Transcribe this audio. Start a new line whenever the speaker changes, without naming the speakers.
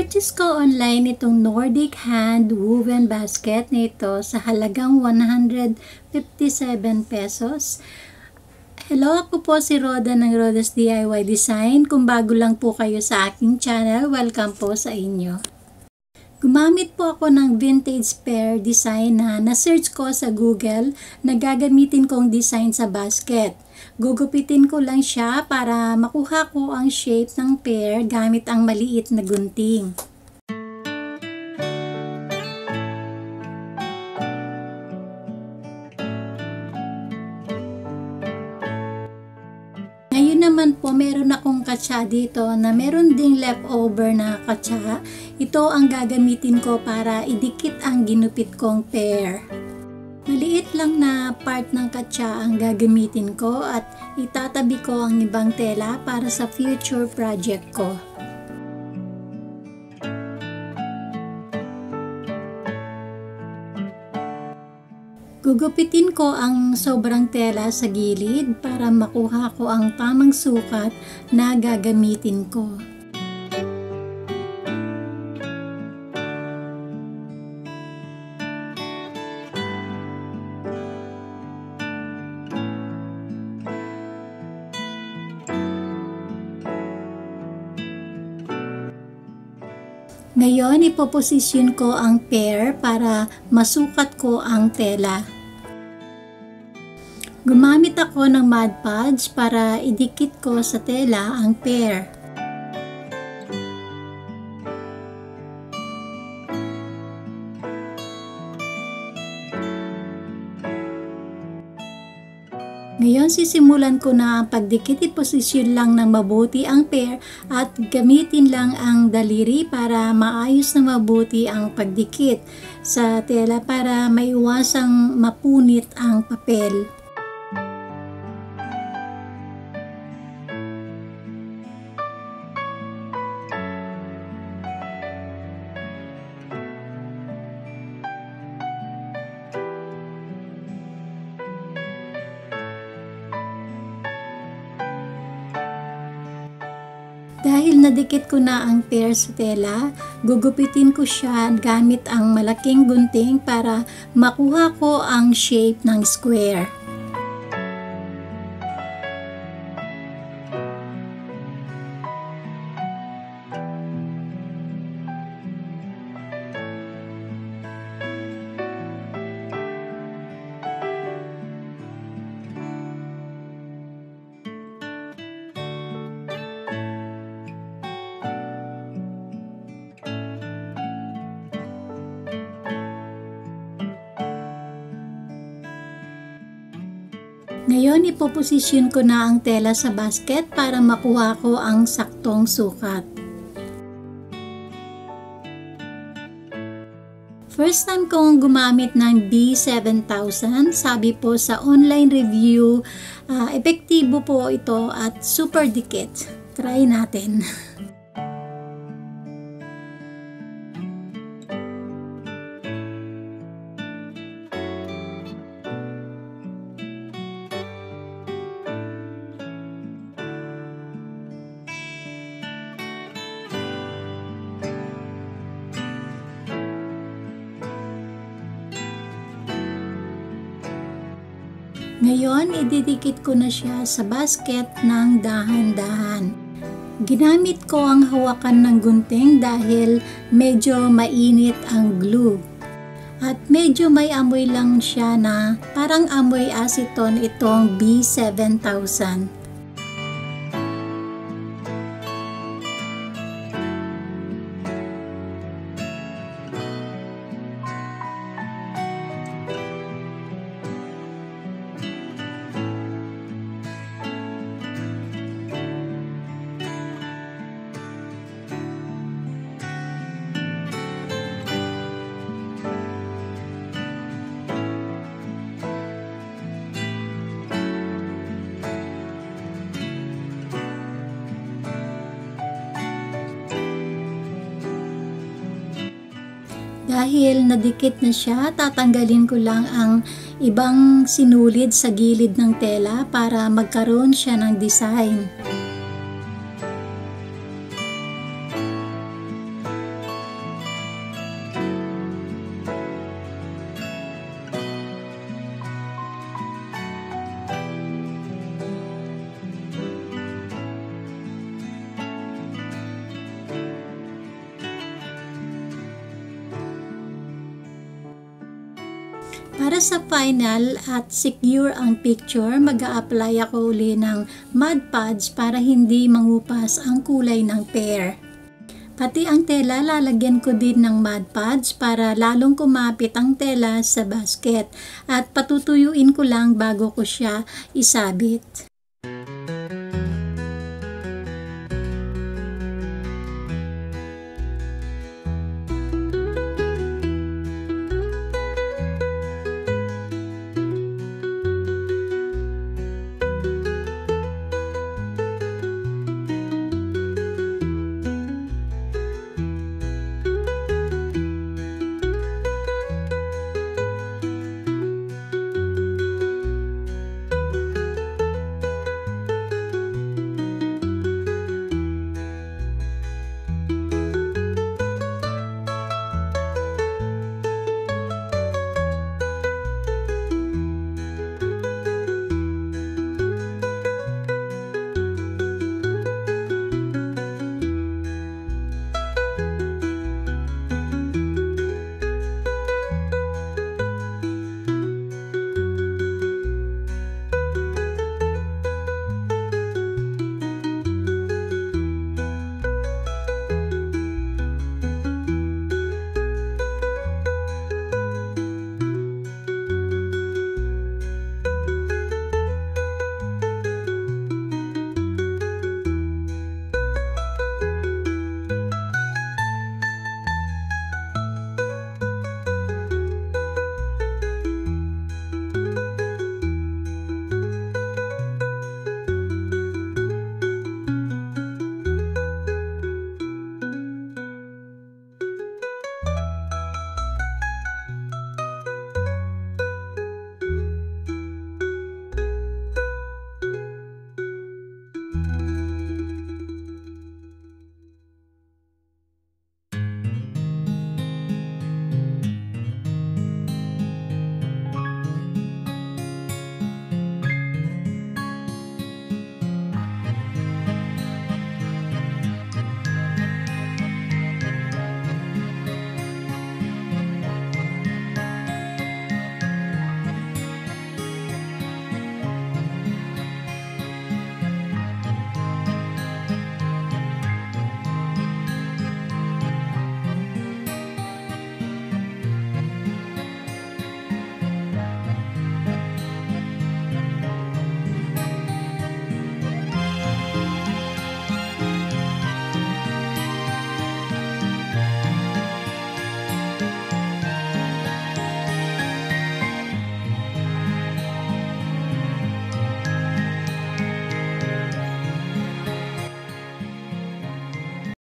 Na-purchase ko online itong Nordic Hand Woven Basket na ito sa halagang 157 pesos. Hello, ako po si Roda ng Roda's DIY Design. Kung bago lang po kayo sa aking channel, welcome po sa inyo. Gumamit po ako ng vintage pear design na na-search ko sa Google na gagamitin kong design sa basket. Gugupitin ko lang siya para makuha ko ang shape ng pear gamit ang maliit na gunting. Ngayon naman po, meron akong katsa dito na meron ding leftover na katsa. Ito ang gagamitin ko para idikit ang ginupit kong pear. Maliit lang na part ng katsa ang gagamitin ko at itatabi ko ang ibang tela para sa future project ko. Gugupitin ko ang sobrang tela sa gilid para makuha ko ang tamang sukat na gagamitin ko. Ngayon, ipoposisyon ko ang pear para masukat ko ang tela. Gumamit ako ng Mod Podge para idikit ko sa tela ang pear. Ngayon, sisimulan ko na ang pagdikit. Iposisyon lang ng mabuti ang pear at gamitin lang ang daliri para maayos na mabuti ang pagdikit sa tela para maiwasang mapunit ang papel. Dahil nadikit ko na ang pear sa tela, gugupitin ko siya gamit ang malaking gunting para makuha ko ang shape ng square. Ngayon, ipoposisyon ko na ang tela sa basket para makuha ko ang saktong sukat. First time kong gumamit ng B7000. Sabi po sa online review, epektibo po ito at super dikit. Try natin. Ngayon, ididikit ko na siya sa basket ng dahan-dahan. Ginamit ko ang hawakan ng gunting dahil medyo mainit ang glue. At medyo may amoy lang siya na parang amoy aceton itong B7000. Dahil nadikit na siya, tatanggalin ko lang ang ibang sinulid sa gilid ng tela para magkaroon siya ng design. Para sa final at secure ang picture, mag-a-apply ako uli ng Mod Podge para hindi mangupas ang kulay ng pear. Pati ang tela, lalagyan ko din ng Mod Podge para lalong kumapit ang tela sa basket at patutuyuin ko lang bago ko siya isabit.